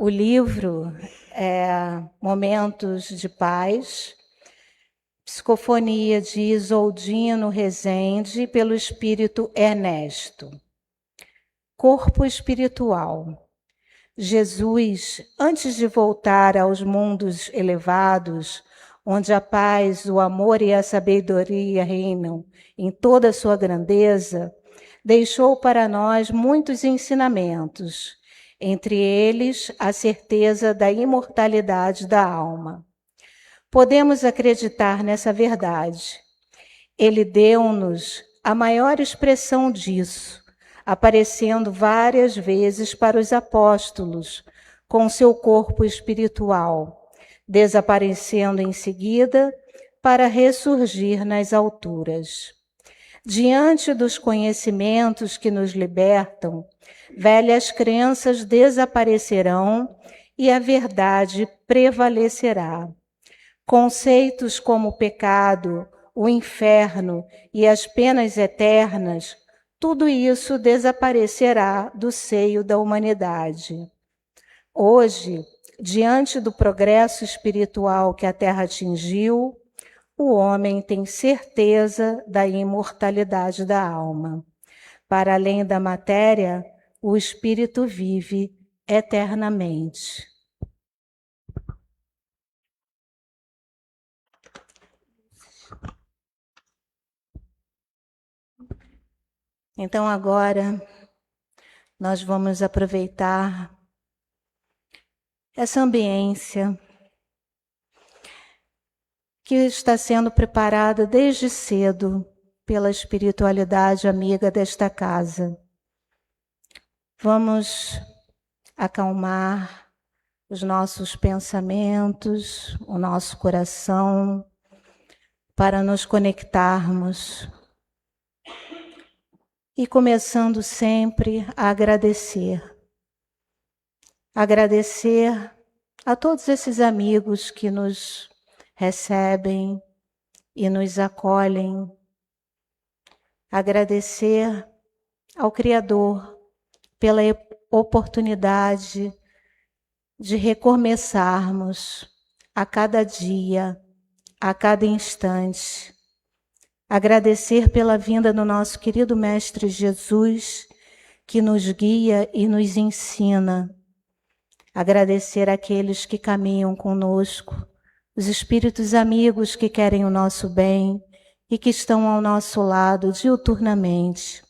O livro é Momentos de Paz, psicofonia de Isoldino Rezende, pelo espírito Ernesto. Corpo espiritual. Jesus, antes de voltar aos mundos elevados, onde a paz, o amor e a sabedoria reinam em toda a sua grandeza, deixou para nós muitos ensinamentos, entre eles a certeza da imortalidade da alma. Podemos acreditar nessa verdade. Ele deu-nos a maior expressão disso, aparecendo várias vezes para os apóstolos, com seu corpo espiritual, desaparecendo em seguida para ressurgir nas alturas. Diante dos conhecimentos que nos libertam, velhas crenças desaparecerão e a verdade prevalecerá. Conceitos como o pecado, o inferno e as penas eternas, tudo isso desaparecerá do seio da humanidade. Hoje, diante do progresso espiritual que a Terra atingiu, o homem tem certeza da imortalidade da alma. Para além da matéria, o espírito vive eternamente. Então agora nós vamos aproveitar essa ambiência que está sendo preparada desde cedo pela espiritualidade amiga desta casa. Vamos acalmar os nossos pensamentos, o nosso coração, para nos conectarmos. E começando sempre a agradecer. Agradecer a todos esses amigos que nos recebem e nos acolhem. Agradecer ao Criador pela oportunidade de recomeçarmos a cada dia, a cada instante. Agradecer pela vinda do nosso querido Mestre Jesus, que nos guia e nos ensina. Agradecer àqueles que caminham conosco, os espíritos amigos que querem o nosso bem e que estão ao nosso lado diuturnamente.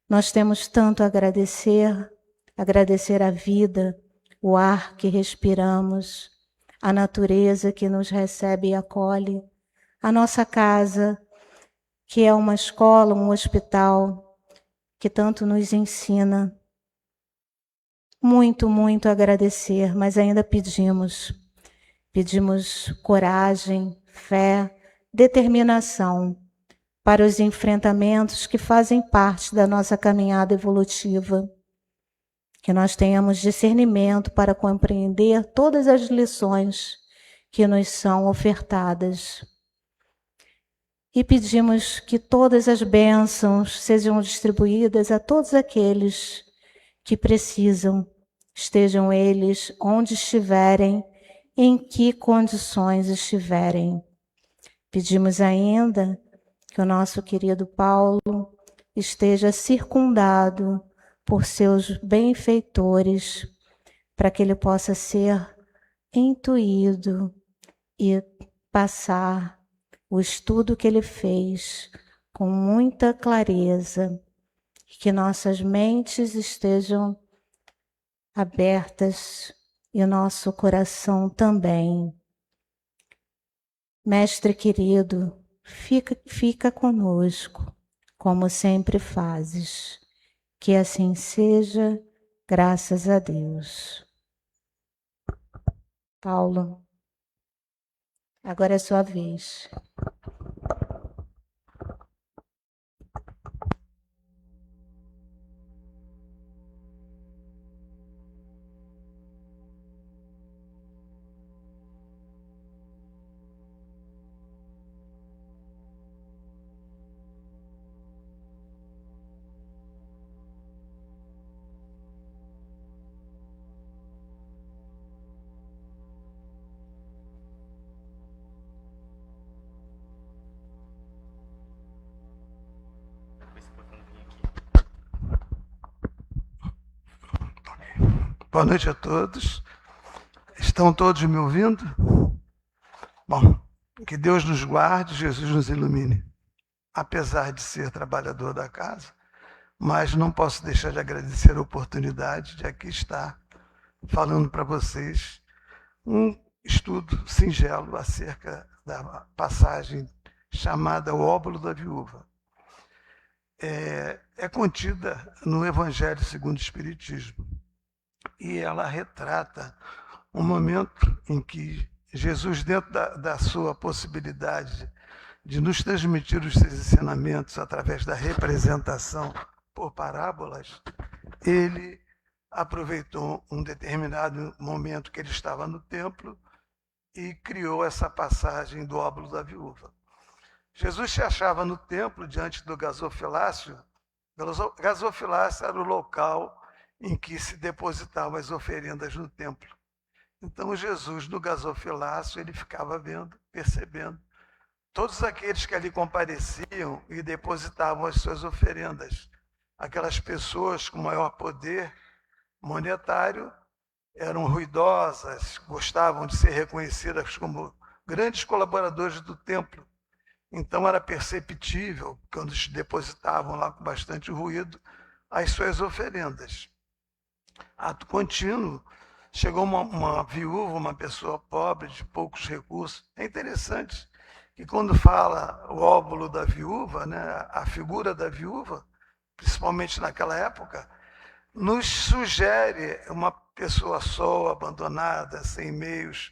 Nós temos tanto a agradecer, agradecer a vida, o ar que respiramos, a natureza que nos recebe e acolhe, a nossa casa, que é uma escola, um hospital, que tanto nos ensina. Muito, muito agradecer, mas ainda pedimos coragem, fé, determinação para os enfrentamentos que fazem parte da nossa caminhada evolutiva. Que nós tenhamos discernimento para compreender todas as lições que nos são ofertadas. E pedimos que todas as bênçãos sejam distribuídas a todos aqueles que precisam, estejam eles onde estiverem, em que condições estiverem. Pedimos ainda que o nosso querido Paulo esteja circundado por seus benfeitores, para que ele possa ser intuído e passar o estudo que ele fez com muita clareza, que nossas mentes estejam abertas e o nosso coração também. Mestre querido, fica conosco, como sempre fazes. Que assim seja, graças a Deus. Paulo, agora é sua vez. Boa noite a todos. Estão todos me ouvindo? Bom, que Deus nos guarde, Jesus nos ilumine. Apesar de ser trabalhador da casa, mas não posso deixar de agradecer a oportunidade de aqui estar falando para vocês um estudo singelo acerca da passagem chamada O Óbolo da Viúva. É contida no Evangelho segundo o Espiritismo e ela retrata um momento em que Jesus, dentro da sua possibilidade de nos transmitir os seus ensinamentos através da representação por parábolas, ele aproveitou um determinado momento que ele estava no templo e criou essa passagem do óbolo da viúva. Jesus se achava no templo diante do gasofilácio. O gasofilácio era o local em que se depositavam as oferendas no templo. Então Jesus, no gasofilácio, ele ficava vendo, percebendo todos aqueles que ali compareciam e depositavam as suas oferendas. Aquelas pessoas com maior poder monetário eram ruidosas, gostavam de ser reconhecidas como grandes colaboradores do templo. Então era perceptível, quando se depositavam lá com bastante ruído, as suas oferendas. Ato contínuo, chegou uma viúva, uma pessoa pobre, de poucos recursos. É interessante que quando fala o óbolo da viúva, né, a figura da viúva, principalmente naquela época, nos sugere uma pessoa só, abandonada, sem meios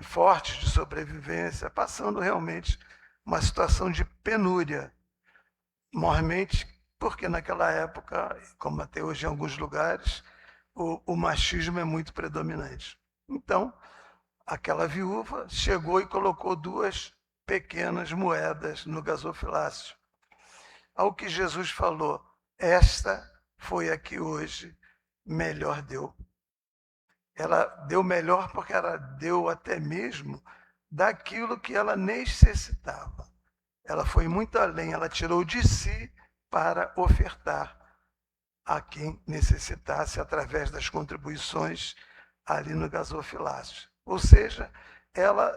fortes de sobrevivência, passando realmente uma situação de penúria, mormente, porque naquela época, como até hoje em alguns lugares, o machismo é muito predominante. Então, aquela viúva chegou e colocou 2 pequenas moedas no gasofilácio. Ao que Jesus falou, esta foi a que hoje melhor deu. Ela deu melhor porque ela deu até mesmo daquilo que ela necessitava. Ela foi muito além, ela tirou de si para ofertar a quem necessitasse através das contribuições ali no gasofilácio. Ou seja, ela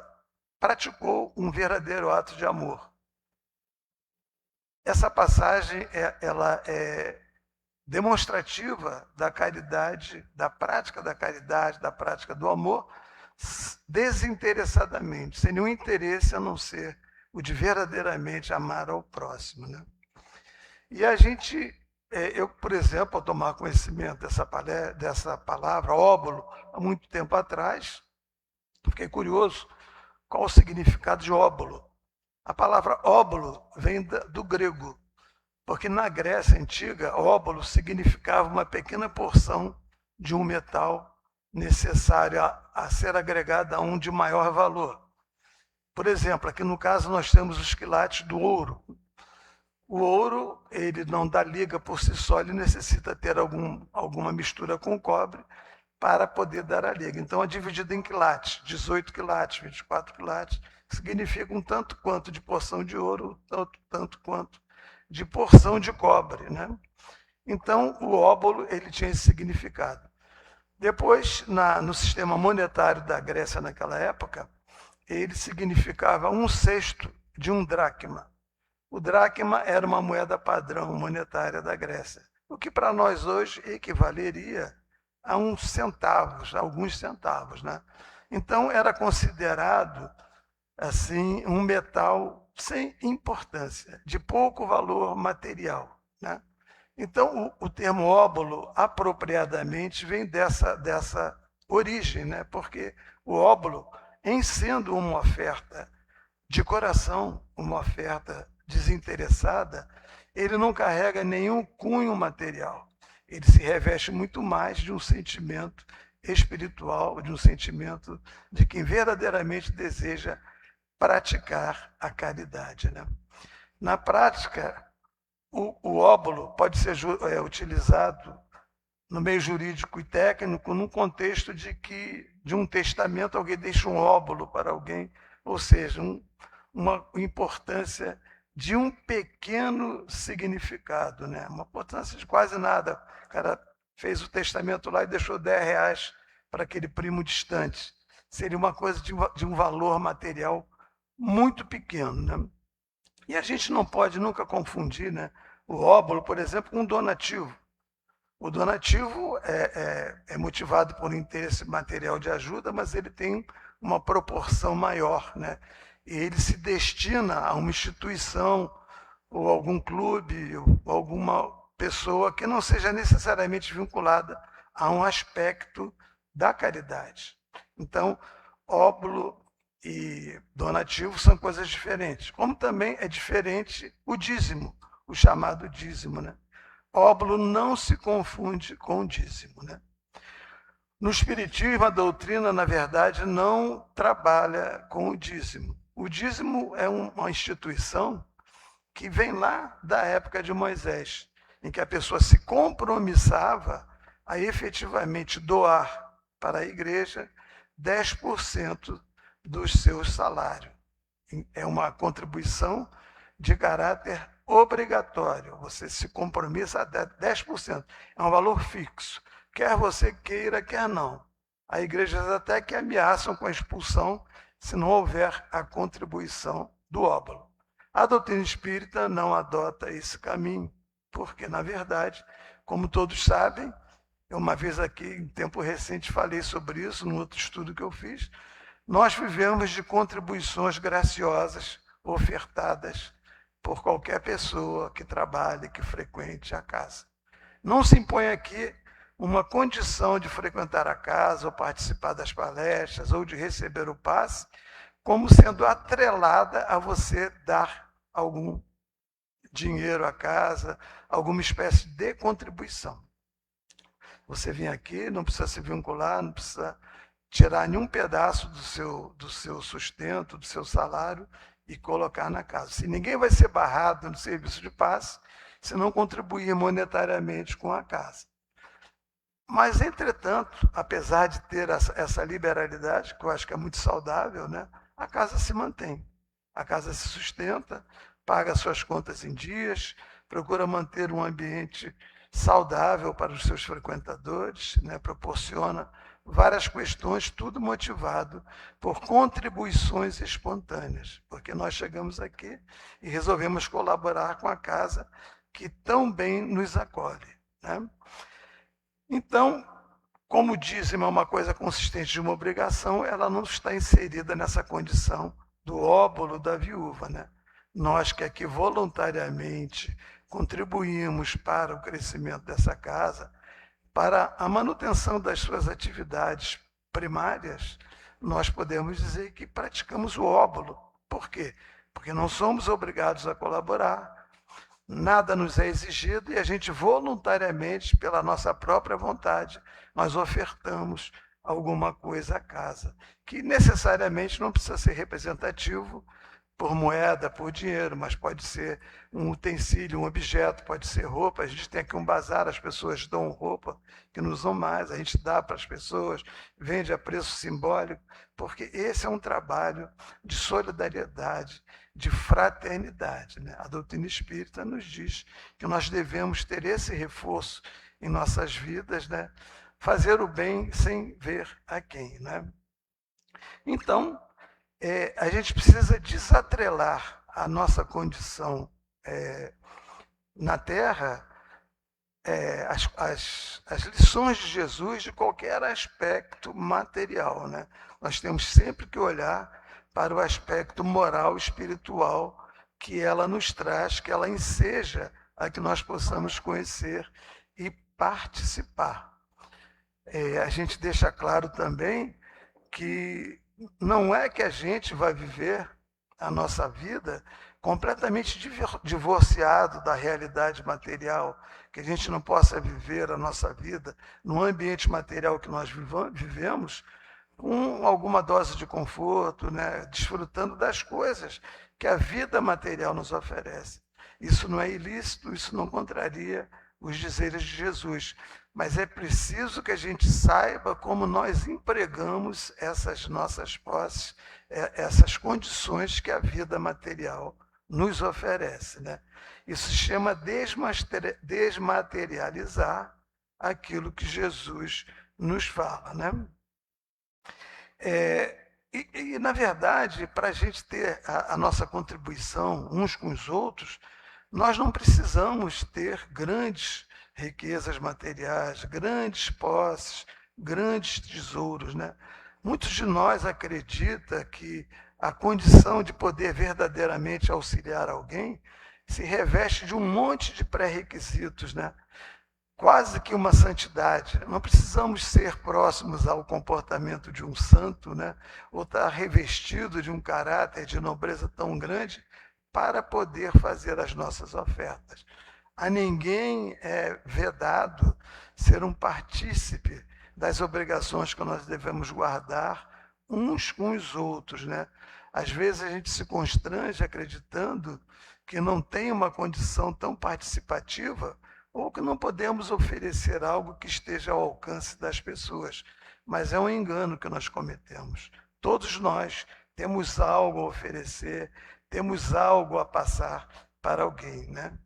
praticou um verdadeiro ato de amor. Essa passagem ela é demonstrativa da caridade, da prática do amor, desinteressadamente, sem nenhum interesse a não ser o de verdadeiramente amar ao próximo. Né? E a gente, eu, por exemplo, ao tomar conhecimento dessa palavra, óbolo, há muito tempo atrás, fiquei curioso qual o significado de óbolo. A palavra óbolo vem do grego, porque na Grécia Antiga, óbolo significava uma pequena porção de um metal necessário a ser agregado a um de maior valor. Por exemplo, aqui no caso nós temos os quilates do ouro. O ouro, ele não dá liga por si só, ele necessita ter alguma mistura com cobre para poder dar a liga. Então é dividido em quilates, 18 quilates, 24 quilates, significa um tanto quanto de porção de ouro, tanto quanto de porção de cobre. Né? Então, o óbolo ele tinha esse significado. Depois, no sistema monetário da Grécia naquela época, ele significava 1/6 de um dracma. O dracma era uma moeda padrão monetária da Grécia, o que para nós hoje equivaleria a alguns centavos. Né? Então, era considerado assim um metal sem importância, de pouco valor material. Né? Então, o termo óbolo, apropriadamente, vem dessa origem, né? Porque o óbolo, em sendo uma oferta de coração, uma oferta desinteressada, ele não carrega nenhum cunho material. Ele se reveste muito mais de um sentimento espiritual, de um sentimento de quem verdadeiramente deseja praticar a caridade. Né? Na prática, o óbolo pode ser utilizado no meio jurídico e técnico num contexto de um testamento, alguém deixa um óbolo para alguém, ou seja, uma importância de um pequeno significado, né? Uma importância de quase nada. O cara fez o testamento lá e deixou R$ 10 para aquele primo distante. Seria uma coisa de um valor material muito pequeno, né? E a gente não pode nunca confundir, né, o óbolo, por exemplo, com o donativo. O donativo é motivado por interesse material de ajuda, mas ele tem uma proporção maior, né? E ele se destina a uma instituição, ou algum clube, ou alguma pessoa que não seja necessariamente vinculada a um aspecto da caridade. Então, óbolo e donativo são coisas diferentes. Como também é diferente o dízimo, o chamado dízimo, né? Óbolo não se confunde com o dízimo, né? No Espiritismo, a doutrina, na verdade, não trabalha com o dízimo. O dízimo é uma instituição que vem lá da época de Moisés, em que a pessoa se compromissava a efetivamente doar para a igreja 10% do seu salário. É uma contribuição de caráter obrigatório. Você se compromissa a 10%. É um valor fixo. Quer você queira, quer não. Há igrejas até que ameaçam com a expulsão se não houver a contribuição do óbolo. A doutrina espírita não adota esse caminho, porque, na verdade, como todos sabem, eu uma vez aqui, em tempo recente, falei sobre isso, num outro estudo que eu fiz, nós vivemos de contribuições graciosas ofertadas por qualquer pessoa que trabalhe, que frequente a casa. Não se impõe aqui uma condição de frequentar a casa, ou participar das palestras, ou de receber o passe, como sendo atrelada a você dar algum dinheiro à casa, alguma espécie de contribuição. Você vem aqui, não precisa se vincular, não precisa tirar nenhum pedaço do seu sustento, do seu salário e colocar na casa. Se ninguém vai ser barrado no serviço de passe se não contribuir monetariamente com a casa. Mas, entretanto, apesar de ter essa liberalidade, que eu acho que é muito saudável, né, a casa se mantém. A casa se sustenta, paga suas contas em dias, procura manter um ambiente saudável para os seus frequentadores, né, proporciona várias questões, tudo motivado por contribuições espontâneas, porque nós chegamos aqui e resolvemos colaborar com a casa que tão bem nos acolhe, né? Então, como o dízimo é uma coisa consistente de uma obrigação, ela não está inserida nessa condição do óbolo da viúva, né? Nós que aqui voluntariamente contribuímos para o crescimento dessa casa, para a manutenção das suas atividades primárias, nós podemos dizer que praticamos o óbolo. Por quê? Porque não somos obrigados a colaborar, nada nos é exigido e a gente voluntariamente, pela nossa própria vontade, nós ofertamos alguma coisa à casa, que necessariamente não precisa ser representativo por moeda, por dinheiro, mas pode ser um utensílio, um objeto, pode ser roupa. A gente tem aqui um bazar, as pessoas dão roupa que não usam mais, a gente dá para as pessoas, vende a preço simbólico, porque esse é um trabalho de solidariedade, de fraternidade, né? A doutrina espírita nos diz que nós devemos ter esse reforço em nossas vidas, né? Fazer o bem sem ver a quem, né? Então, a gente precisa desatrelar a nossa condição na Terra, as lições de Jesus de qualquer aspecto material, né? Nós temos sempre que olhar para o aspecto moral, espiritual que ela nos traz, que ela enseja a que nós possamos conhecer e participar. A gente deixa claro também que não é que a gente vai viver a nossa vida completamente divorciado da realidade material, que a gente não possa viver a nossa vida no ambiente material que nós vivemos com alguma dose de conforto, né, desfrutando das coisas que a vida material nos oferece. Isso não é ilícito, isso não contraria os dizeres de Jesus. Mas é preciso que a gente saiba como nós empregamos essas nossas posses, essas condições que a vida material nos oferece, né? Isso se chama desmaterializar aquilo que Jesus nos fala, né? Na verdade, para a gente ter a nossa contribuição uns com os outros, nós não precisamos ter grandes riquezas materiais, grandes posses, grandes tesouros, né? Muitos de nós acreditam que a condição de poder verdadeiramente auxiliar alguém se reveste de um monte de pré-requisitos, né? Quase que uma santidade. Não precisamos ser próximos ao comportamento de um santo, né? Ou estar revestido de um caráter de nobreza tão grande para poder fazer as nossas ofertas. A ninguém é vedado ser um partícipe das obrigações que nós devemos guardar uns com os outros, né? Às vezes a gente se constrange acreditando que não tem uma condição tão participativa ou que não podemos oferecer algo que esteja ao alcance das pessoas. Mas é um engano que nós cometemos. Todos nós temos algo a oferecer, temos algo a passar para alguém, né?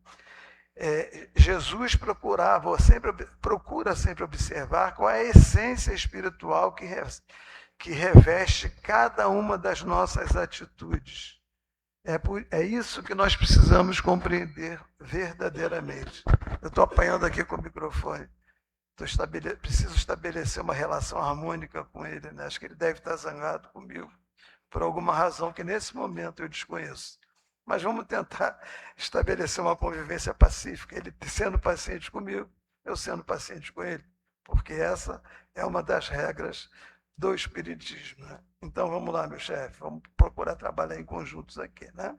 Jesus procura sempre observar qual é a essência espiritual que reveste cada uma das nossas atitudes. É isso que nós precisamos compreender verdadeiramente. Eu estou apanhando aqui com o microfone. Preciso estabelecer uma relação harmônica com ele, né? Acho que ele deve estar zangado comigo, por alguma razão que nesse momento eu desconheço. Mas vamos tentar estabelecer uma convivência pacífica, ele sendo paciente comigo, eu sendo paciente com ele, porque essa é uma das regras do espiritismo, né? Então vamos lá, meu chefe, vamos procurar trabalhar em conjuntos aqui, né?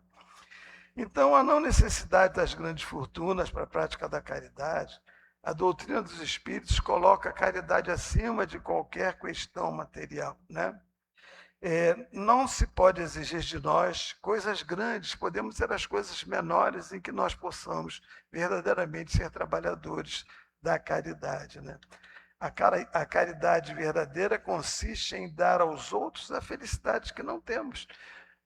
Então, a não necessidade das grandes fortunas para a prática da caridade, a doutrina dos espíritos coloca a caridade acima de qualquer questão material, né? Não se pode exigir de nós coisas grandes, podemos ser as coisas menores em que nós possamos verdadeiramente ser trabalhadores da caridade, né? A caridade verdadeira consiste em dar aos outros a felicidade que não temos.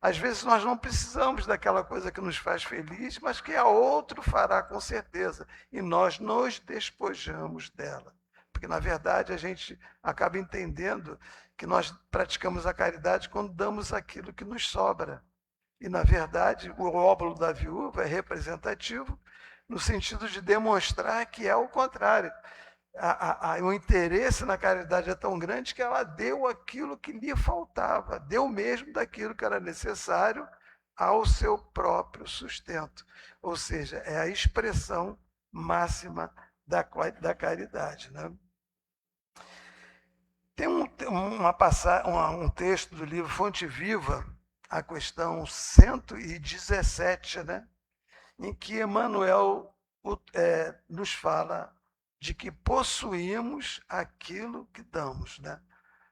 Às vezes nós não precisamos daquela coisa que nos faz feliz, mas que a outro fará com certeza. E nós nos despojamos dela. Porque, na verdade, a gente acaba entendendo que nós praticamos a caridade quando damos aquilo que nos sobra. E, na verdade, o óbolo da viúva é representativo no sentido de demonstrar que é o contrário. O interesse na caridade é tão grande que ela deu aquilo que lhe faltava, deu mesmo daquilo que era necessário ao seu próprio sustento. Ou seja, é a expressão máxima da caridade, né? Tem um texto do livro Fonte Viva, a questão 117, né? Em que Emmanuel nos fala de que possuímos aquilo que damos, né?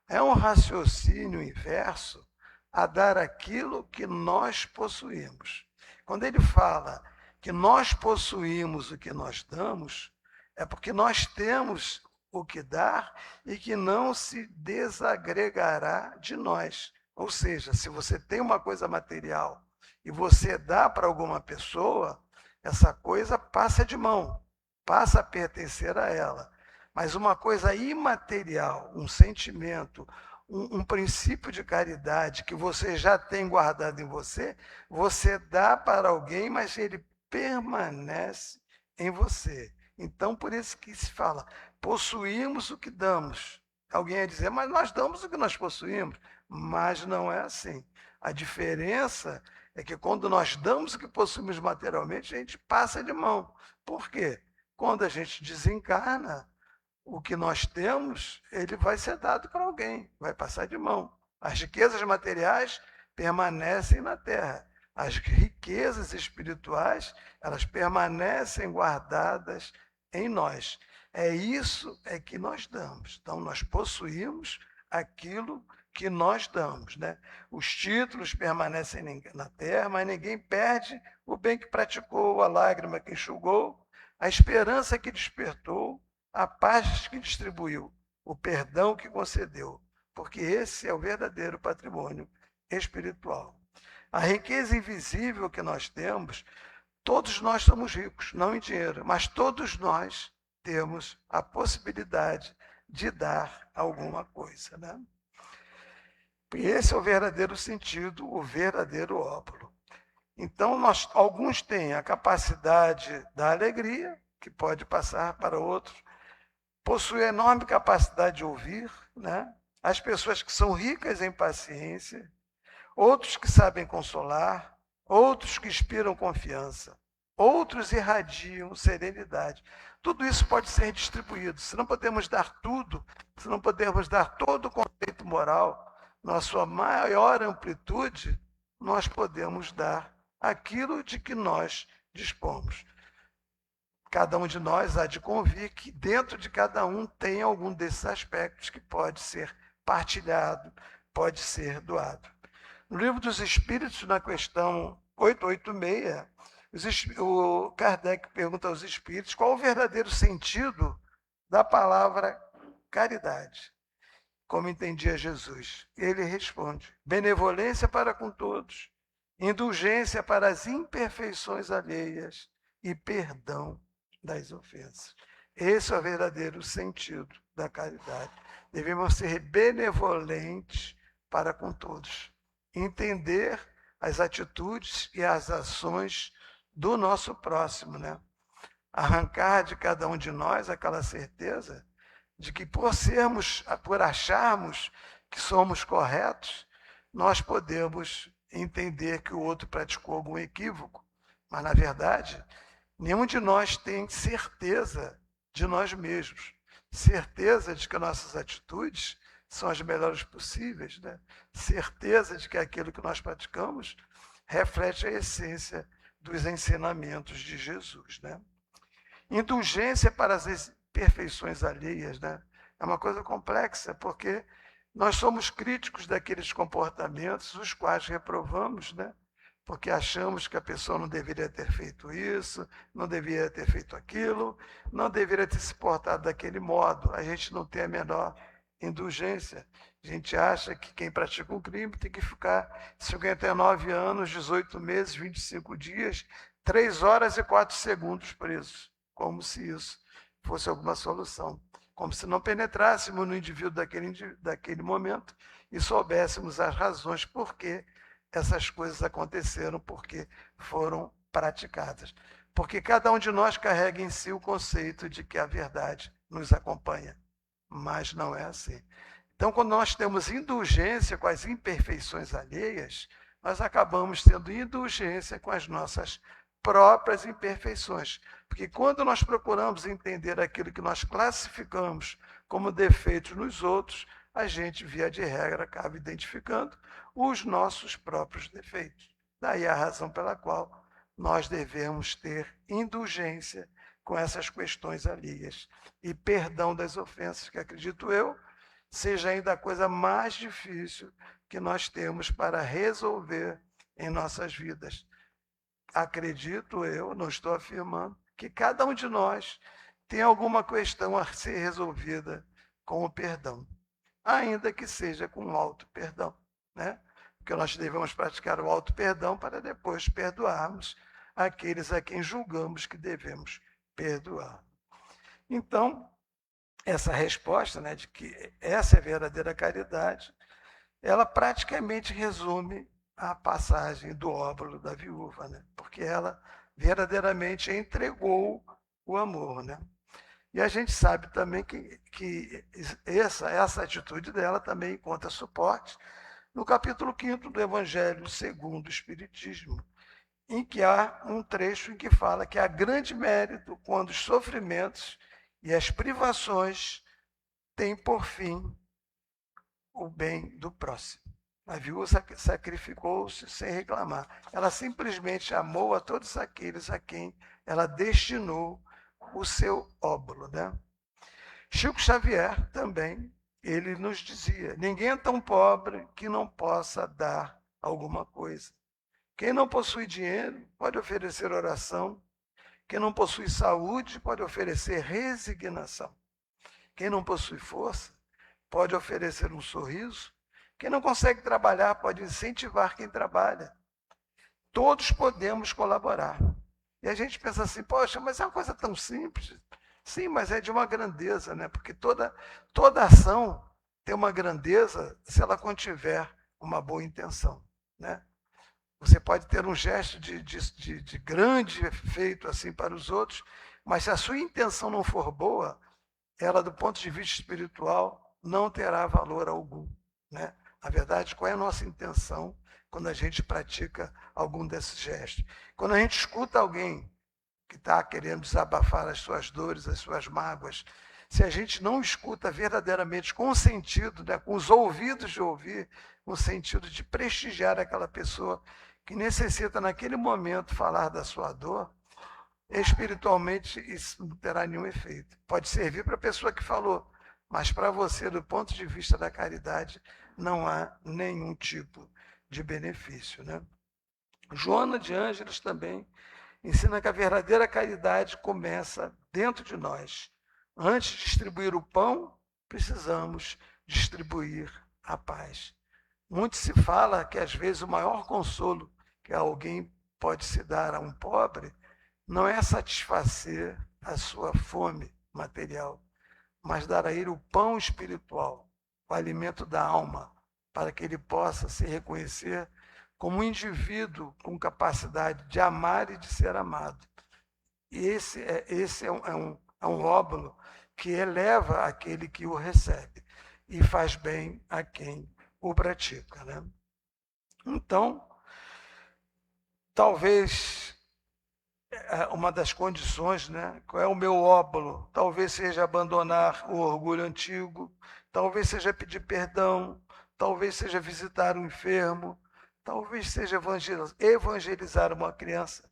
É um raciocínio inverso a dar aquilo que nós possuímos. Quando ele fala que nós possuímos o que nós damos, é porque nós temos o que dar e que não se desagregará de nós. Ou seja, se você tem uma coisa material e você dá para alguma pessoa, essa coisa passa de mão, passa a pertencer a ela. Mas uma coisa imaterial, um sentimento, um princípio de caridade que você já tem guardado em você, você dá para alguém, mas ele permanece em você. Então, por isso que se fala, possuímos o que damos. Alguém ia dizer, mas nós damos o que nós possuímos. Mas não é assim. A diferença é que quando nós damos o que possuímos materialmente, a gente passa de mão. Por quê? Quando a gente desencarna, o que nós temos, ele vai ser dado para alguém, vai passar de mão. As riquezas materiais permanecem na terra. As riquezas espirituais, elas permanecem guardadas em nós. Isso que nós damos. Então, nós possuímos aquilo que nós damos, né? Os títulos permanecem na terra, mas ninguém perde o bem que praticou, a lágrima que enxugou, a esperança que despertou, a paz que distribuiu, o perdão que concedeu, porque esse é o verdadeiro patrimônio espiritual. A riqueza invisível que nós temos, todos nós somos ricos, não em dinheiro, mas todos nós temos a possibilidade de dar alguma coisa, né? E esse é o verdadeiro sentido, o verdadeiro óbolo. Então, alguns têm a capacidade da alegria, que pode passar para outros, possuem enorme capacidade de ouvir, né? As pessoas que são ricas em paciência, outros que sabem consolar, outros que inspiram confiança, outros irradiam serenidade. Tudo isso pode ser distribuído. Se não podemos dar tudo, se não podemos dar todo o conceito moral, na sua maior amplitude, nós podemos dar aquilo de que nós dispomos. Cada um de nós há de convir que dentro de cada um tem algum desses aspectos que pode ser partilhado, pode ser doado. No Livro dos Espíritos, na questão 886, o Kardec pergunta aos espíritos qual o verdadeiro sentido da palavra caridade, como entendia Jesus. Ele responde: benevolência para com todos, indulgência para as imperfeições alheias e perdão das ofensas. Esse é o verdadeiro sentido da caridade. Devemos ser benevolentes para com todos, entender as atitudes e as ações do nosso próximo, né? Arrancar de cada um de nós aquela certeza de que por acharmos que somos corretos, nós podemos entender que o outro praticou algum equívoco, mas na verdade, nenhum de nós tem certeza de nós mesmos, certeza de que nossas atitudes são as melhores possíveis, né? Certeza de que aquilo que nós praticamos reflete a essência dos ensinamentos de Jesus, né? Indulgência para as imperfeições alheias, né? É uma coisa complexa, porque nós somos críticos daqueles comportamentos os quais reprovamos, né? Porque achamos que a pessoa não deveria ter feito isso, não deveria ter feito aquilo, não deveria ter se portado daquele modo. A gente não tem a menor indulgência. A gente acha que quem pratica um crime tem que ficar 59 anos, 18 meses, 25 dias, 3 horas e 4 segundos preso, como se isso fosse alguma solução. Como se não penetrássemos no indivíduo daquele momento e soubéssemos as razões por que essas coisas aconteceram, porque foram praticadas. Porque cada um de nós carrega em si o conceito de que a verdade nos acompanha, mas não é assim. Então, quando nós temos indulgência com as imperfeições alheias, nós acabamos tendo indulgência com as nossas próprias imperfeições. Porque quando nós procuramos entender aquilo que nós classificamos como defeitos nos outros, a gente, via de regra, acaba identificando os nossos próprios defeitos. Daí a razão pela qual nós devemos ter indulgência com essas questões alheias e perdão das ofensas, que acredito eu, seja ainda a coisa mais difícil que nós temos para resolver em nossas vidas. Acredito eu, não estou afirmando, que cada um de nós tem alguma questão a ser resolvida com o perdão, ainda que seja com o auto-perdão, né? Porque nós devemos praticar o auto-perdão para depois perdoarmos aqueles a quem julgamos que devemos perdoar. Então, essa resposta, né, de que essa é a verdadeira caridade, ela praticamente resume a passagem do óbolo da viúva, né? Porque ela verdadeiramente entregou o amor, né? E a gente sabe também que essa atitude dela também encontra suporte no capítulo 5º do Evangelho segundo o Espiritismo, em que há um trecho em que fala que há grande mérito quando os sofrimentos e as privações têm por fim o bem do próximo. A viúva sacrificou-se sem reclamar. Ela simplesmente amou a todos aqueles a quem ela destinou o seu óbolo, né? Chico Xavier também, ele nos dizia: ninguém é tão pobre que não possa dar alguma coisa. Quem não possui dinheiro pode oferecer oração. Quem não possui saúde pode oferecer resignação. Quem não possui força pode oferecer um sorriso. Quem não consegue trabalhar pode incentivar quem trabalha. Todos podemos colaborar. E a gente pensa assim, poxa, mas é uma coisa tão simples. Sim, mas é de uma grandeza, né? Porque toda ação tem uma grandeza se ela contiver uma boa intenção, né? Você pode ter um gesto de grande efeito assim para os outros, mas se a sua intenção não for boa, ela, do ponto de vista espiritual, não terá valor algum, né? Na verdade, qual é a nossa intenção quando a gente pratica algum desses gestos? Quando a gente escuta alguém que está querendo desabafar as suas dores, as suas mágoas, se a gente não escuta verdadeiramente com o sentido, né, com os ouvidos de ouvir, com o sentido de prestigiar aquela pessoa que necessita naquele momento falar da sua dor, espiritualmente isso não terá nenhum efeito. Pode servir para a pessoa que falou, mas para você, do ponto de vista da caridade, não há nenhum tipo de benefício, né? Joana de Ângeles também ensina que a verdadeira caridade começa dentro de nós. Antes de distribuir o pão, precisamos distribuir a paz. Muito se fala que, às vezes, o maior consolo que alguém pode se dar a um pobre não é satisfazer a sua fome material, mas dar a ele o pão espiritual, o alimento da alma, para que ele possa se reconhecer como um indivíduo com capacidade de amar e de ser amado. E esse é um óbolo que eleva aquele que o recebe e faz bem a quem o pratica, né? Então, talvez uma das condições, né? Qual é o meu óbolo? Talvez seja abandonar o orgulho antigo, talvez seja pedir perdão, talvez seja visitar um enfermo, talvez seja evangelizar uma criança,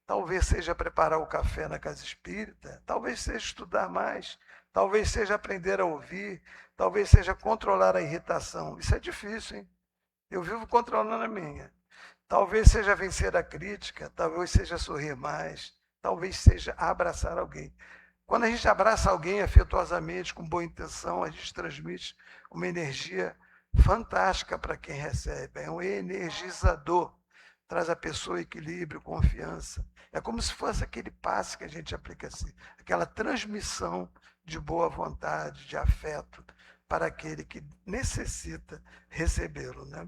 talvez seja preparar o café na casa espírita, talvez seja estudar mais, talvez seja aprender a ouvir, talvez seja controlar a irritação. Isso é difícil, hein? Eu vivo controlando a minha. Talvez seja vencer a crítica, talvez seja sorrir mais, talvez seja abraçar alguém. Quando a gente abraça alguém afetuosamente, com boa intenção, a gente transmite uma energia fantástica para quem recebe. É um energizador. Traz a pessoa equilíbrio, confiança. É como se fosse aquele passe que a gente aplica assim, aquela transmissão de boa vontade, de afeto, para aquele que necessita recebê-lo, né?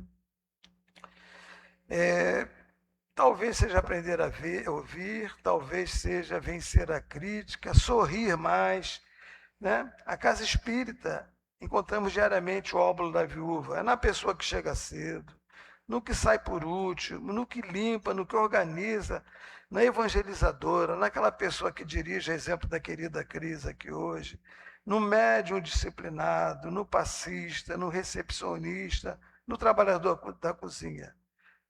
Talvez seja aprender a ouvir, talvez seja vencer a crítica, sorrir mais, né? A casa espírita, encontramos diariamente o óbolo da viúva. É na pessoa que chega cedo, no que sai por último, no que limpa, no que organiza, na evangelizadora, naquela pessoa que dirige, a exemplo da querida Cris aqui hoje, no médium disciplinado, no passista, no recepcionista, no trabalhador da cozinha,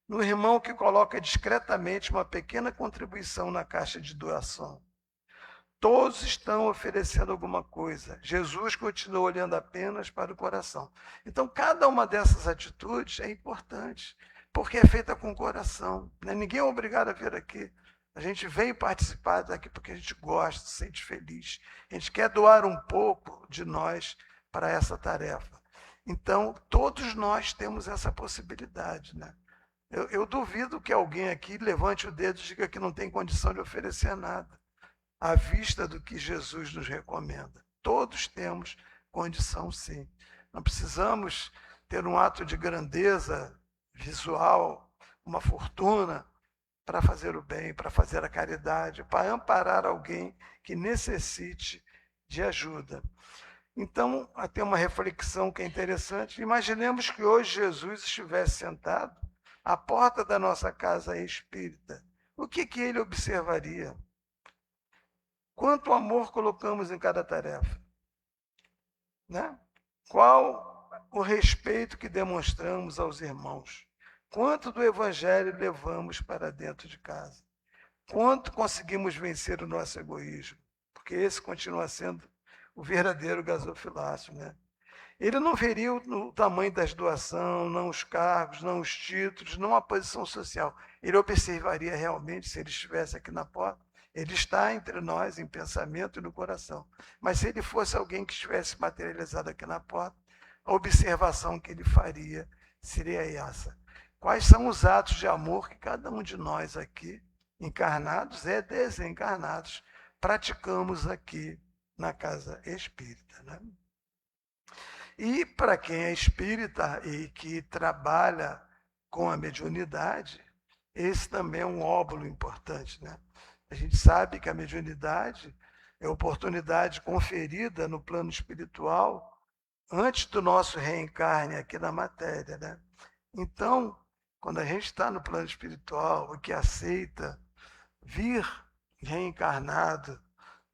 no irmão que coloca discretamente uma pequena contribuição na caixa de doação. Todos estão oferecendo alguma coisa. Jesus continua olhando apenas para o coração. Então, cada uma dessas atitudes é importante, porque é feita com o coração, né? Ninguém é obrigado a vir aqui. A gente vem participar daqui porque a gente gosta, se sente feliz. A gente quer doar um pouco de nós para essa tarefa. Então, todos nós temos essa possibilidade, né? Eu duvido que alguém aqui levante o dedo e diga que não tem condição de oferecer nada, à vista do que Jesus nos recomenda. Todos temos condição, sim. Não precisamos ter um ato de grandeza visual, uma fortuna, para fazer o bem, para fazer a caridade, para amparar alguém que necessite de ajuda. Então, até uma reflexão que é interessante. Imaginemos que hoje Jesus estivesse sentado à porta da nossa casa espírita. O que ele observaria? Quanto amor colocamos em cada tarefa? Né? Qual o respeito que demonstramos aos irmãos? Quanto do Evangelho levamos para dentro de casa? Quanto conseguimos vencer o nosso egoísmo? Porque esse continua sendo o verdadeiro gasofilácio, né? Ele não veria o tamanho das doações, não os cargos, não os títulos, não a posição social. Ele observaria realmente, se ele estivesse aqui na porta, ele está entre nós em pensamento e no coração. Mas se ele fosse alguém que estivesse materializado aqui na porta, a observação que ele faria seria essa. Quais são os atos de amor que cada um de nós aqui, encarnados e desencarnados, praticamos aqui na casa espírita, né? E para quem é espírita e que trabalha com a mediunidade, esse também é um óbolo importante, né? A gente sabe que a mediunidade é oportunidade conferida no plano espiritual antes do nosso reencarne aqui na matéria, né? Então, quando a gente está no plano espiritual e que aceita vir reencarnado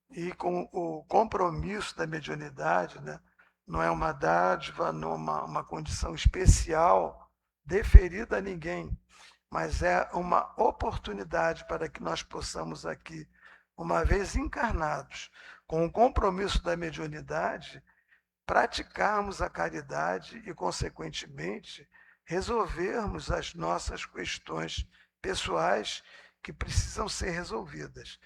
e com o compromisso da mediunidade, né? Não é uma dádiva, não é uma condição especial deferida a ninguém, mas é uma oportunidade para que nós possamos aqui, uma vez encarnados, com o compromisso da mediunidade, praticarmos a caridade e, consequentemente, resolvermos as nossas questões pessoais que precisam ser resolvidas.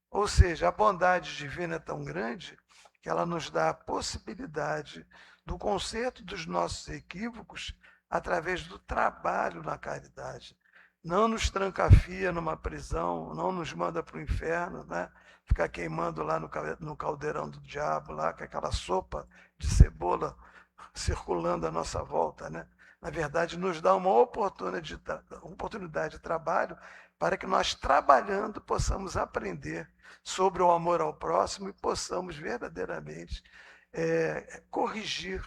Ou seja, a bondade divina é tão grande que ela nos dá a possibilidade do conserto dos nossos equívocos através do trabalho na caridade. Não nos trancafia numa prisão, não nos manda para o inferno, né? Ficar queimando lá no caldeirão do diabo, lá com aquela sopa de cebola circulando à nossa volta, né? Na verdade, nos dá uma oportunidade de trabalho para que nós, trabalhando, possamos aprender sobre o amor ao próximo e possamos verdadeiramente corrigir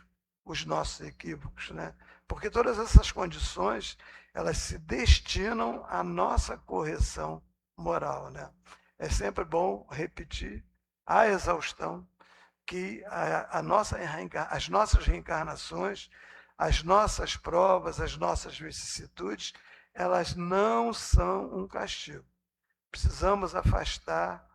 os nossos equívocos, né? Porque todas essas condições, elas se destinam à nossa correção moral, né? É sempre bom repetir à exaustão que as nossas reencarnações, as nossas provas, as nossas vicissitudes, elas não são um castigo. Precisamos afastar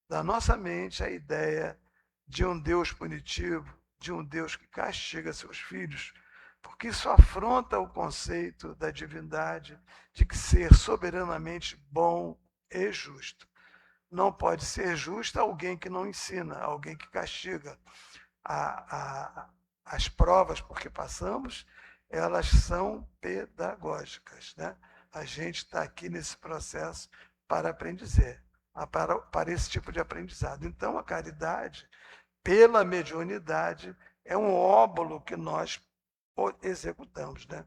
da nossa mente a ideia de um Deus punitivo, de um Deus que castiga seus filhos, porque isso afronta o conceito da divindade, de que ser soberanamente bom e justo. Não pode ser justo alguém que não ensina, alguém que castiga. As provas por que passamos, elas são pedagógicas, né? A gente está aqui nesse processo para aprender, para esse tipo de aprendizado. Então, a caridade, pela mediunidade, é um óbolo que nós executamos, né?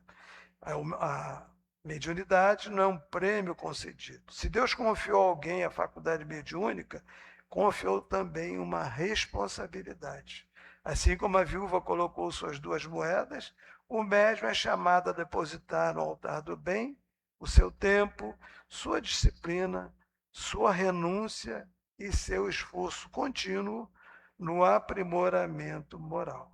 A mediunidade não é um prêmio concedido. Se Deus confiou a alguém a faculdade mediúnica, confiou também uma responsabilidade. Assim como a viúva colocou suas 2 moedas, o médium é chamado a depositar no altar do bem o seu tempo, sua disciplina, sua renúncia e seu esforço contínuo no aprimoramento moral.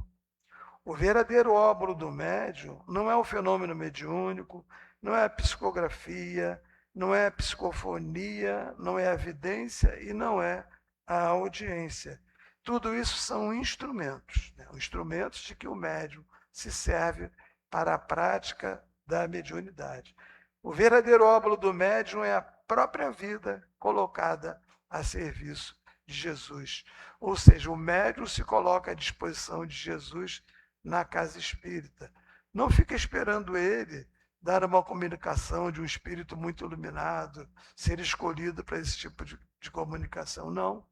O verdadeiro óbolo do médium não é o fenômeno mediúnico, não é a psicografia, não é a psicofonia, não é a vidência e não é a audiência. Tudo isso são instrumentos, né? Instrumentos de que o médium se serve para a prática da mediunidade. O verdadeiro óbolo do médium é a própria vida colocada a serviço de Jesus. Ou seja, o médium se coloca à disposição de Jesus na casa espírita. Não fica esperando ele dar uma comunicação de um espírito muito iluminado, ser escolhido para esse tipo de comunicação. Não.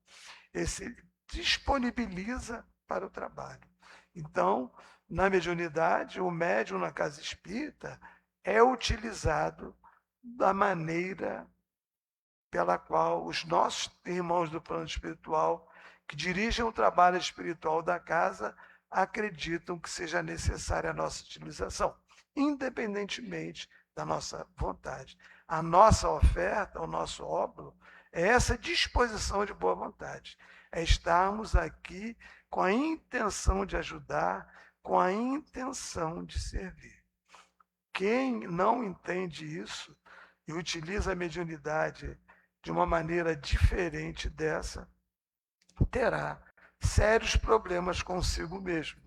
Ele se disponibiliza para o trabalho. Então, na mediunidade, o médium na casa espírita é utilizado da maneira pela qual os nossos irmãos do plano espiritual, que dirigem o trabalho espiritual da casa, acreditam que seja necessária a nossa utilização, independentemente da nossa vontade. A nossa oferta, o nosso óbolo, é essa disposição de boa vontade. É estarmos aqui com a intenção de ajudar, com a intenção de servir. Quem não entende isso e utiliza a mediunidade de uma maneira diferente dessa, terá sérios problemas consigo mesmo.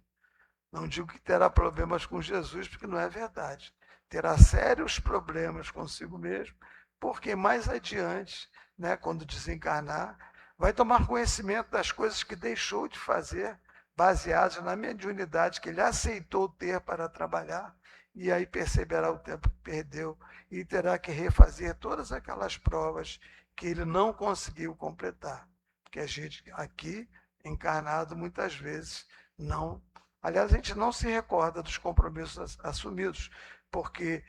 Não digo que terá problemas com Jesus, porque não é verdade. Terá sérios problemas consigo mesmo, porque mais adiante, né, quando desencarnar, vai tomar conhecimento das coisas que deixou de fazer, baseadas na mediunidade que ele aceitou ter para trabalhar, e aí perceberá o tempo que perdeu e terá que refazer todas aquelas provas que ele não conseguiu completar. Porque a gente aqui encarnado, muitas vezes não. Aliás, a gente não se recorda dos compromissos assumidos, porque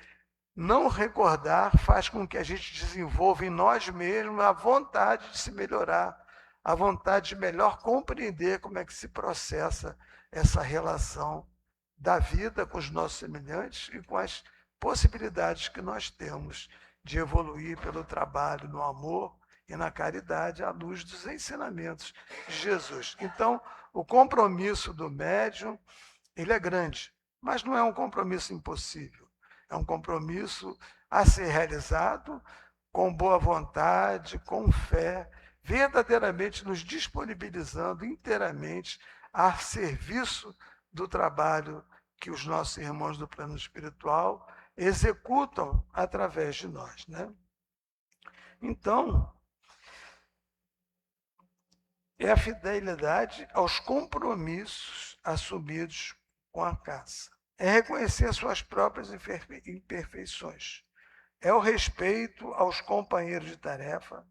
não recordar faz com que a gente desenvolva em nós mesmos a vontade de se melhorar, a vontade de melhor compreender como é que se processa essa relação da vida com os nossos semelhantes e com as possibilidades que nós temos de evoluir pelo trabalho, no amor e na caridade, à luz dos ensinamentos de Jesus. Então, o compromisso do médium, ele é grande, mas não é um compromisso impossível. É um compromisso a ser realizado com boa vontade, com fé, verdadeiramente nos disponibilizando inteiramente a serviço do trabalho que os nossos irmãos do plano espiritual executam através de nós, né? Então, é a fidelidade aos compromissos assumidos com a casa. É reconhecer suas próprias imperfeições. É o respeito aos companheiros de tarefa,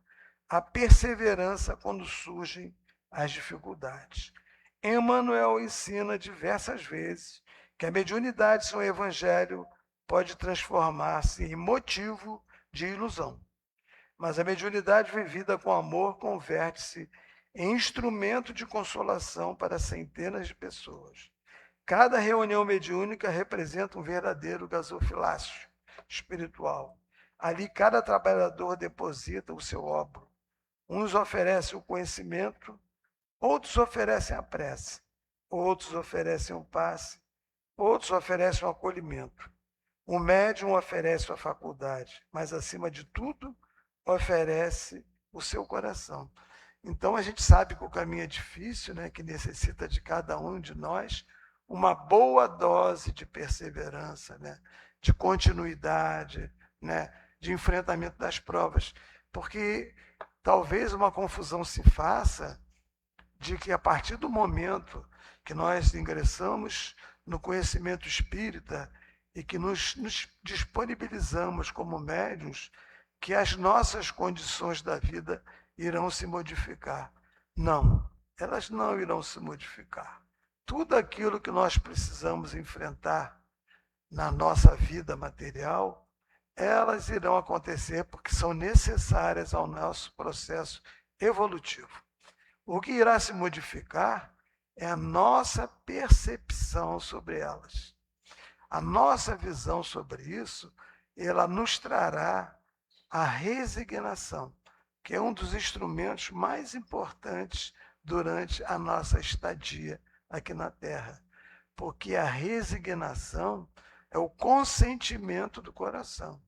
a perseverança quando surgem as dificuldades. Emmanuel ensina diversas vezes que a mediunidade sem o evangelho pode transformar-se em motivo de ilusão. Mas a mediunidade vivida com amor converte-se em instrumento de consolação para centenas de pessoas. Cada reunião mediúnica representa um verdadeiro gasofilácio espiritual. Ali cada trabalhador deposita o seu óbolo. Uns oferecem o conhecimento, outros oferecem a prece, outros oferecem o passe, outros oferecem o acolhimento. O médium oferece a faculdade, mas acima de tudo, oferece o seu coração. Então a gente sabe que o caminho é difícil, né, que necessita de cada um de nós uma boa dose de perseverança, né, de continuidade, né, de enfrentamento das provas, porque talvez uma confusão se faça de que a partir do momento que nós ingressamos no conhecimento espírita e que nos disponibilizamos como médiuns, que as nossas condições da vida irão se modificar. Não, elas não irão se modificar. Tudo aquilo que nós precisamos enfrentar na nossa vida material, elas irão acontecer porque são necessárias ao nosso processo evolutivo. O que irá se modificar é a nossa percepção sobre elas. A nossa visão sobre isso, ela nos trará a resignação, que é um dos instrumentos mais importantes durante a nossa estadia aqui na Terra. Porque a resignação é o consentimento do coração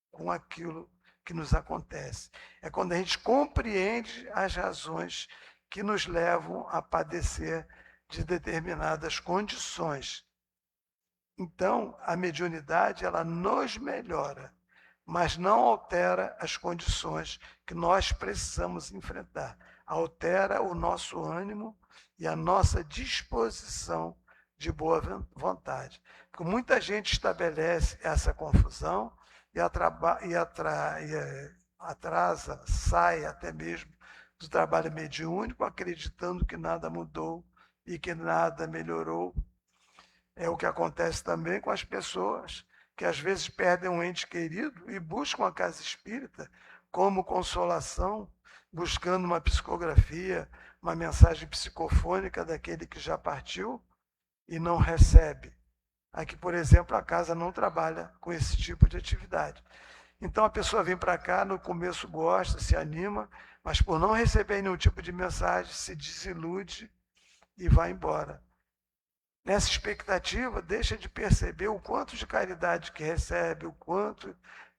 com aquilo que nos acontece. É quando a gente compreende as razões que nos levam a padecer de determinadas condições. Então, a mediunidade, ela nos melhora, mas não altera as condições que nós precisamos enfrentar. Altera o nosso ânimo e a nossa disposição de boa vontade. Porque muita gente estabelece essa confusão e atrasa, sai até mesmo do trabalho mediúnico, acreditando que nada mudou e que nada melhorou. É o que acontece também com as pessoas que às vezes perdem um ente querido e buscam a casa espírita como consolação, buscando uma psicografia, uma mensagem psicofônica daquele que já partiu e não recebe. Aqui, por exemplo, a casa não trabalha com esse tipo de atividade. Então a pessoa vem para cá, no começo gosta, se anima, mas por não receber nenhum tipo de mensagem, se desilude e vai embora. Nessa expectativa, deixa de perceber o quanto de caridade que recebe, o quanto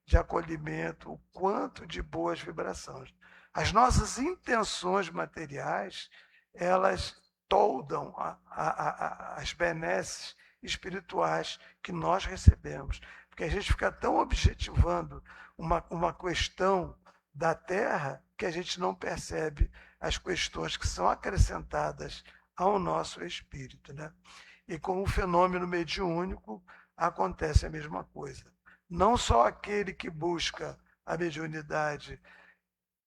de acolhimento, o quanto de boas vibrações. As nossas intenções materiais, elas toldam as benesses espirituais que nós recebemos. Porque a gente fica tão objetivando uma questão da Terra que a gente não percebe as questões que são acrescentadas ao nosso espírito, né? E com o fenômeno mediúnico acontece a mesma coisa. Não só aquele que busca a mediunidade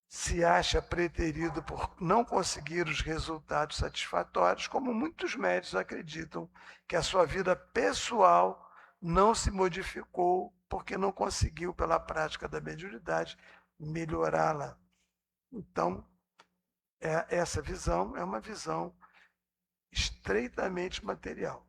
se acha preterido por não conseguir os resultados satisfatórios, como muitos médicos acreditam que a sua vida pessoal não se modificou porque não conseguiu, pela prática da mediunidade, melhorá-la. Então, essa visão é uma visão estritamente material.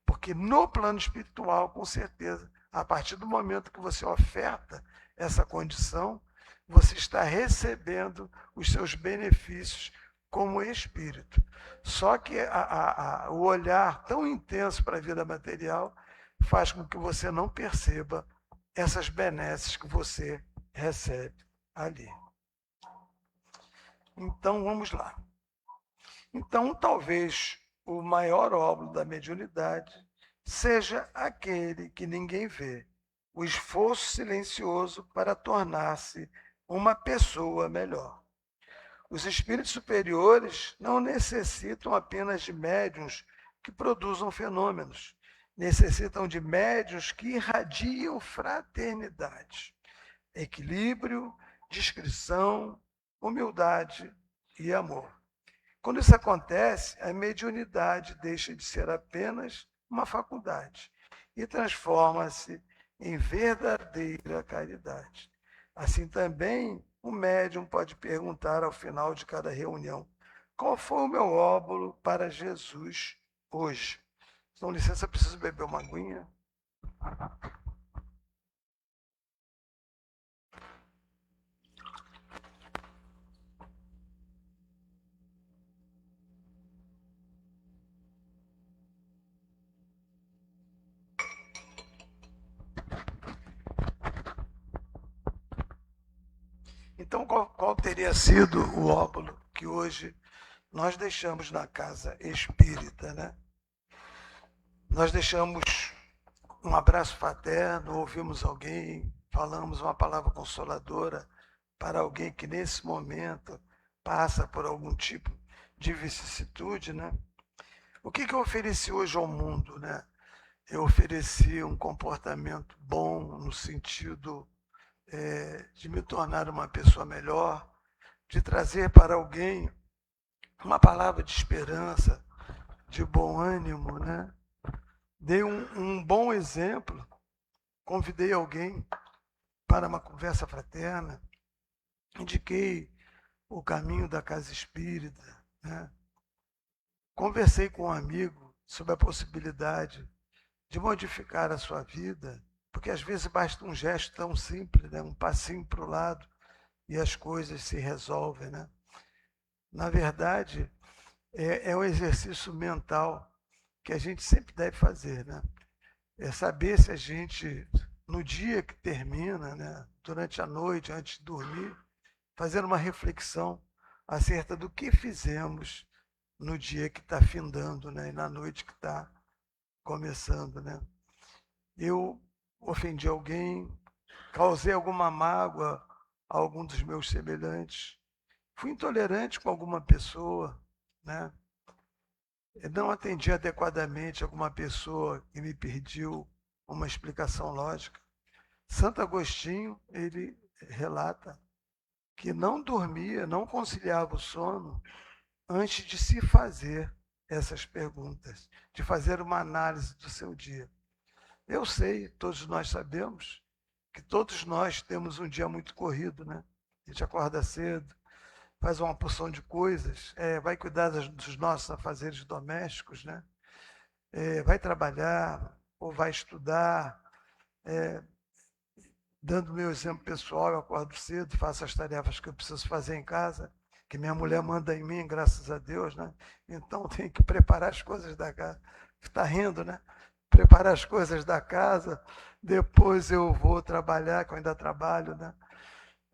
Porque no plano espiritual, com certeza, a partir do momento que você oferta essa condição, você está recebendo os seus benefícios como espírito. Só que o olhar tão intenso para a vida material faz com que você não perceba essas benesses que você recebe ali. Então, vamos lá. Então, talvez o maior óbolo da mediunidade seja aquele que ninguém vê, o esforço silencioso para tornar-se uma pessoa melhor. Os espíritos superiores não necessitam apenas de médiuns que produzam fenômenos, necessitam de médiuns que irradiam fraternidade, equilíbrio, discrição, humildade e amor. Quando isso acontece, a mediunidade deixa de ser apenas uma faculdade e transforma-se em verdadeira caridade. Assim também, o médium pode perguntar ao final de cada reunião: qual foi o meu óbolo para Jesus hoje? Com licença, eu preciso beber uma aguinha. Então, qual teria sido o óbolo que hoje nós deixamos na casa espírita, né? Nós deixamos um abraço fraterno, ouvimos alguém, falamos uma palavra consoladora para alguém que nesse momento passa por algum tipo de vicissitude, né? O que eu ofereci hoje ao mundo, né? Eu ofereci um comportamento bom no sentido de me tornar uma pessoa melhor, de trazer para alguém uma palavra de esperança, de bom ânimo, né? Dei um bom exemplo, convidei alguém para uma conversa fraterna, indiquei o caminho da casa espírita, né? Conversei com um amigo sobre a possibilidade de modificar a sua vida, porque às vezes basta um gesto tão simples, né? Um passinho para o lado e as coisas se resolvem, né? Na verdade, é um exercício mental que a gente sempre deve fazer, né? É saber se a gente, no dia que termina, né, durante a noite, antes de dormir, fazer uma reflexão acerca do que fizemos no dia que está findando, né, e na noite que está começando, né? Eu ofendi alguém, causei alguma mágoa a algum dos meus semelhantes, fui intolerante com alguma pessoa, né? Não atendi adequadamente alguma pessoa que me pediu uma explicação lógica. Santo Agostinho, ele relata que não dormia, não conciliava o sono antes de se fazer essas perguntas, de fazer uma análise do seu dia. Eu sei, todos nós sabemos, que todos nós temos um dia muito corrido, né? A gente acorda cedo, faz uma porção de coisas, vai cuidar dos nossos afazeres domésticos, né? Vai trabalhar ou vai estudar. Dando meu exemplo pessoal, eu acordo cedo, faço as tarefas que eu preciso fazer em casa, que minha mulher manda em mim, graças a Deus, né? Então tenho que preparar as coisas da casa. Está rindo, né? Preparar as coisas da casa, depois eu vou trabalhar, que eu ainda trabalho, né?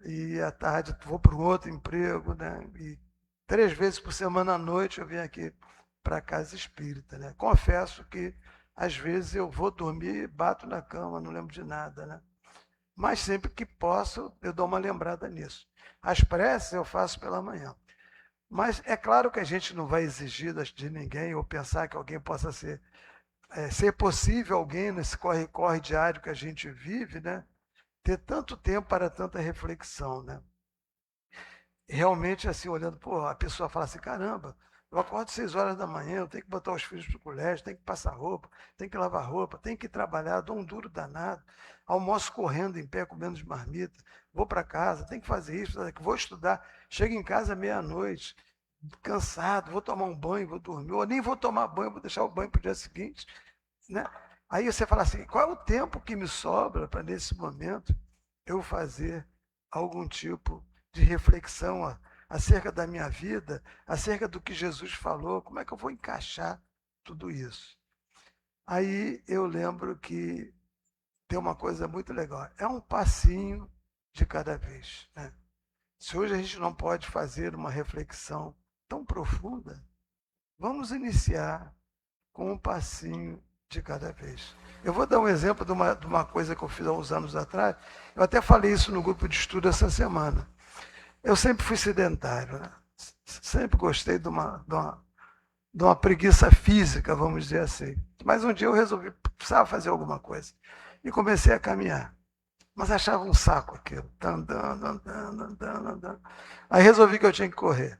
E à tarde vou para um outro emprego, né? E 3 vezes por semana à noite eu venho aqui para a casa espírita, né? Confesso que às vezes eu vou dormir, bato na cama, não lembro de nada, né? Mas sempre que posso, eu dou uma lembrada nisso. As preces eu faço pela manhã. Mas é claro que a gente não vai exigir de ninguém ou pensar que alguém possa ser possível alguém nesse corre-corre diário que a gente vive, né? ter tanto tempo para tanta reflexão, né? Realmente, assim, olhando, pô, a pessoa fala assim, caramba, eu acordo 6 horas da manhã, eu tenho que botar os filhos para o colégio, tenho que passar roupa, tenho que lavar roupa, tenho que trabalhar, dou um duro danado, almoço correndo em pé, comendo de marmita, vou para casa, tenho que fazer isso, vou estudar, chego em casa meia-noite, cansado, vou tomar um banho, vou dormir, ou nem vou tomar banho, vou deixar o banho para o dia seguinte, né? Aí você fala assim, qual é o tempo que me sobra para, nesse momento, eu fazer algum tipo de reflexão acerca da minha vida, acerca do que Jesus falou, como é que eu vou encaixar tudo isso? Aí eu lembro que tem uma coisa muito legal, é um passinho de cada vez, né? Se hoje a gente não pode fazer uma reflexão tão profunda, vamos iniciar com um passinho de cada vez. Eu vou dar um exemplo de uma coisa que eu fiz há uns anos atrás. Eu até falei isso no grupo de estudo essa semana. Eu sempre fui sedentário, né? Sempre gostei de uma preguiça física, vamos dizer assim. Mas um dia eu resolvi, precisava fazer alguma coisa. E comecei a caminhar. Mas achava um saco aquilo. Andando. Aí resolvi que eu tinha que correr.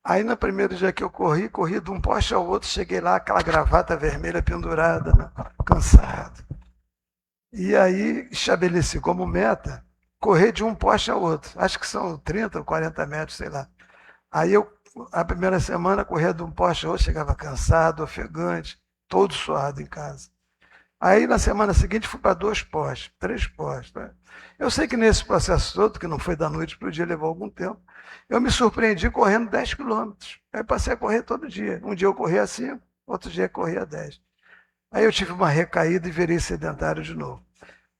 Aí no primeiro dia que eu corri de um poste ao outro, cheguei lá, aquela gravata vermelha pendurada, né? Cansado. E aí estabeleci como meta correr de um poste ao outro. Acho que são 30 ou 40 metros, sei lá. Aí eu, a primeira semana, corria de um poste ao outro, chegava cansado, ofegante, todo suado em casa. Aí na semana seguinte fui para 2 postes, 3 postes. Né? Eu sei que nesse processo todo, que não foi da noite para o dia, levou algum tempo, eu me surpreendi correndo 10 quilômetros. Aí passei a correr todo dia. Um dia eu corria 5, outro dia eu corria 10. Aí eu tive uma recaída e virei sedentário de novo.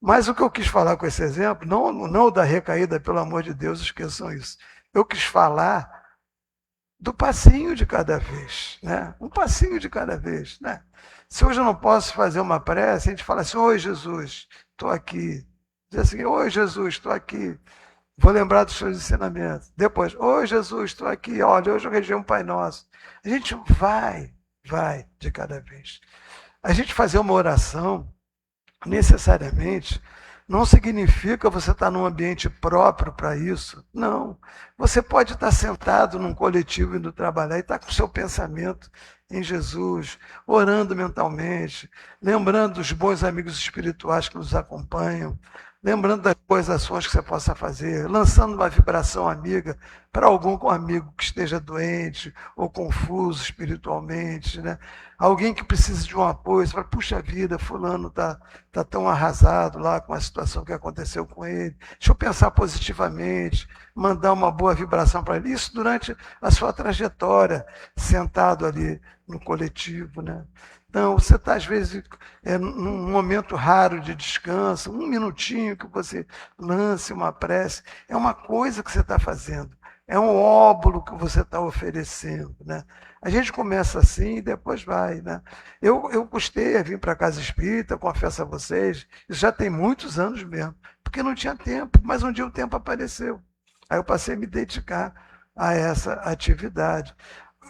Mas o que eu quis falar com esse exemplo, não da recaída, pelo amor de Deus, esqueçam isso. Eu quis falar do passinho de cada vez, né? Um passinho de cada vez, né? Se hoje eu não posso fazer uma prece, a gente fala assim, oi Jesus, estou aqui. Diz assim, oi Jesus, estou aqui. Vou lembrar dos seus ensinamentos. Depois, oi Jesus, estou aqui. Olha, hoje eu regi um Pai Nosso. A gente vai de cada vez. A gente fazer uma oração, necessariamente, não significa você estar num ambiente próprio para isso. Não. Você pode estar sentado num coletivo indo trabalhar e estar com o seu pensamento em Jesus, orando mentalmente, lembrando dos bons amigos espirituais que nos acompanham, lembrando das boas ações que você possa fazer, lançando uma vibração amiga para algum amigo que esteja doente ou confuso espiritualmente, né? Alguém que precise de um apoio, você fala, puxa vida, fulano está tão arrasado lá com a situação que aconteceu com ele. Deixa eu pensar positivamente, mandar uma boa vibração para ele. Isso durante a sua trajetória, sentado ali no coletivo, né? Então, você está, às vezes, num momento raro de descanso, um minutinho que você lance uma prece, é uma coisa que você está fazendo, é um óbolo que você está oferecendo, né? A gente começa assim e depois vai, né? Eu custei a vir para a Casa Espírita, confesso a vocês, isso já tem muitos anos mesmo, porque não tinha tempo, mas um dia o tempo apareceu. Aí eu passei a me dedicar a essa atividade.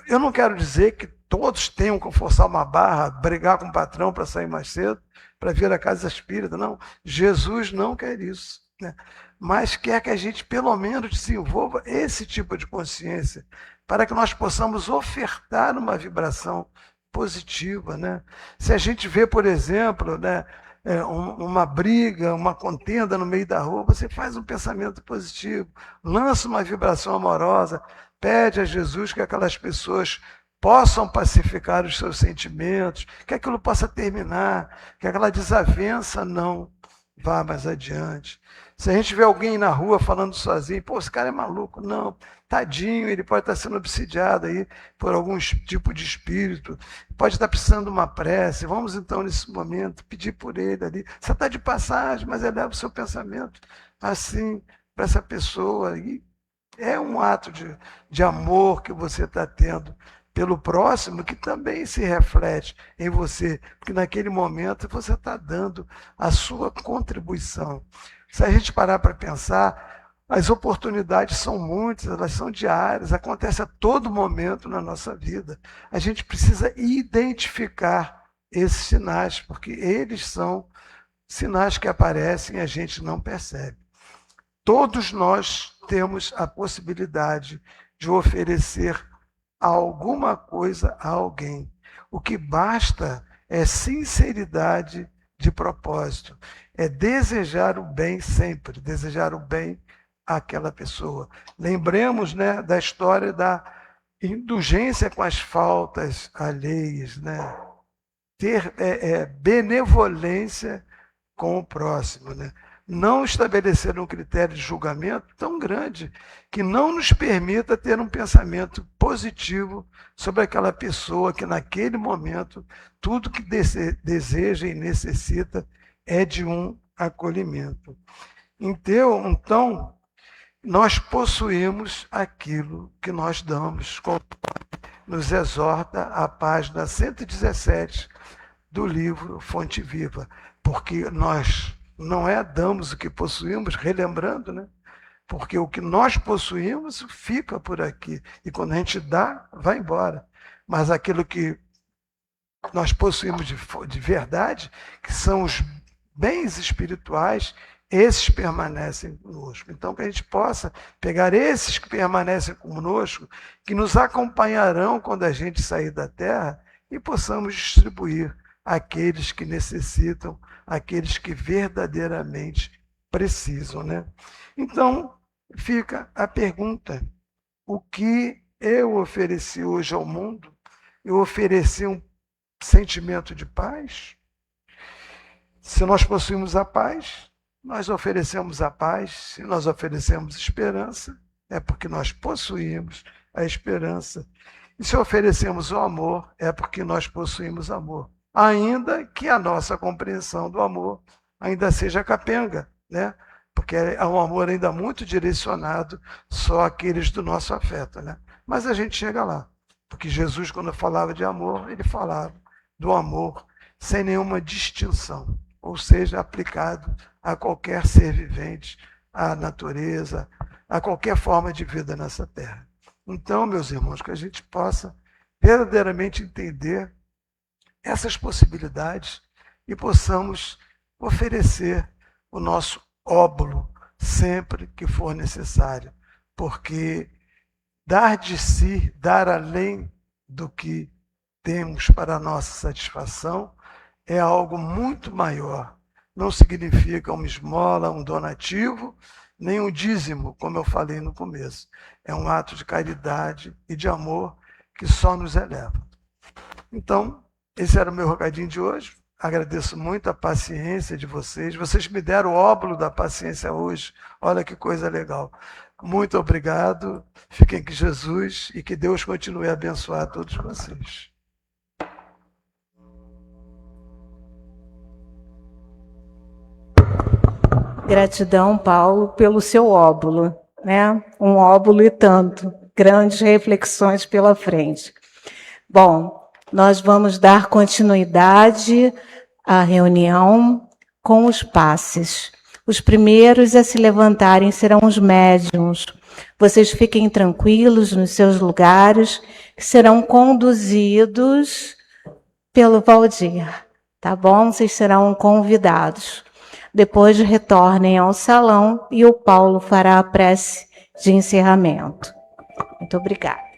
Eu não quero dizer que todos tenham que forçar uma barra, brigar com o patrão para sair mais cedo, para vir à Casa Espírita, não. Jesus não quer isso, né? Mas quer que a gente, pelo menos, desenvolva esse tipo de consciência, para que nós possamos ofertar uma vibração positiva, né? Se a gente vê, por exemplo, né, uma briga, uma contenda no meio da rua, você faz um pensamento positivo, lança uma vibração amorosa, pede a Jesus que aquelas pessoas possam pacificar os seus sentimentos, que aquilo possa terminar, que aquela desavença não vá mais adiante. Se a gente vê alguém na rua falando sozinho, pô, esse cara é maluco. Não, tadinho, ele pode estar sendo obsidiado aí por algum tipo de espírito, pode estar precisando de uma prece. Vamos então, nesse momento, pedir por ele ali. Você está de passagem, mas eleva o seu pensamento assim para essa pessoa. E é um ato de amor que você está tendo pelo próximo, que também se reflete em você, porque naquele momento você está dando a sua contribuição. Se a gente parar para pensar, as oportunidades são muitas, elas são diárias, acontece a todo momento na nossa vida. A gente precisa identificar esses sinais, porque eles são sinais que aparecem e a gente não percebe. Todos nós temos a possibilidade de oferecer alguma coisa a alguém. O que basta é sinceridade de propósito, é desejar o bem sempre, desejar o bem àquela pessoa. Lembremos, né, da história da indulgência com as faltas alheias, né? Ter benevolência com o próximo, né? Não estabelecer um critério de julgamento tão grande que não nos permita ter um pensamento positivo sobre aquela pessoa que naquele momento tudo que deseja e necessita é de um acolhimento. Então, nós possuímos aquilo que nós damos, como nos exorta a página 117 do livro Fonte Viva, porque nós não damos o que possuímos, relembrando, né? Porque o que nós possuímos fica por aqui, e quando a gente dá, vai embora. Mas aquilo que nós possuímos de verdade, que são os bens espirituais, esses permanecem conosco. Então, que a gente possa pegar esses que permanecem conosco, que nos acompanharão quando a gente sair da terra, e possamos distribuir àqueles que necessitam, aqueles que verdadeiramente precisam, né? Então, fica a pergunta: o que eu ofereci hoje ao mundo? Eu ofereci um sentimento de paz? Se nós possuímos a paz, nós oferecemos a paz. Se nós oferecemos esperança, é porque nós possuímos a esperança. E se oferecemos o amor, é porque nós possuímos amor. Ainda que a nossa compreensão do amor ainda seja capenga, né? Porque é um amor ainda muito direcionado só àqueles do nosso afeto, né? Mas a gente chega lá, porque Jesus, quando falava de amor, ele falava do amor sem nenhuma distinção, ou seja, aplicado a qualquer ser vivente, à natureza, a qualquer forma de vida nessa terra. Então, meus irmãos, que a gente possa verdadeiramente entender essas possibilidades e possamos oferecer o nosso óbolo sempre que for necessário, porque dar de si, dar além do que temos para a nossa satisfação, é algo muito maior. Não significa uma esmola, um donativo, nem um dízimo, como eu falei no começo. É um ato de caridade e de amor que só nos eleva. Então, esse era o meu recadinho de hoje. Agradeço muito a paciência de vocês. Vocês me deram o óbolo da paciência hoje. Olha que coisa legal. Muito obrigado. Fiquem com Jesus e que Deus continue a abençoar todos vocês. Gratidão, Paulo, pelo seu óbolo, né? Um óbolo e tanto. Grandes reflexões pela frente. Bom, nós vamos dar continuidade à reunião com os passes. Os primeiros a se levantarem serão os médiuns. Vocês fiquem tranquilos nos seus lugares, que serão conduzidos pelo Valdir, tá bom? Vocês serão convidados. Depois retornem ao salão e o Paulo fará a prece de encerramento. Muito obrigada.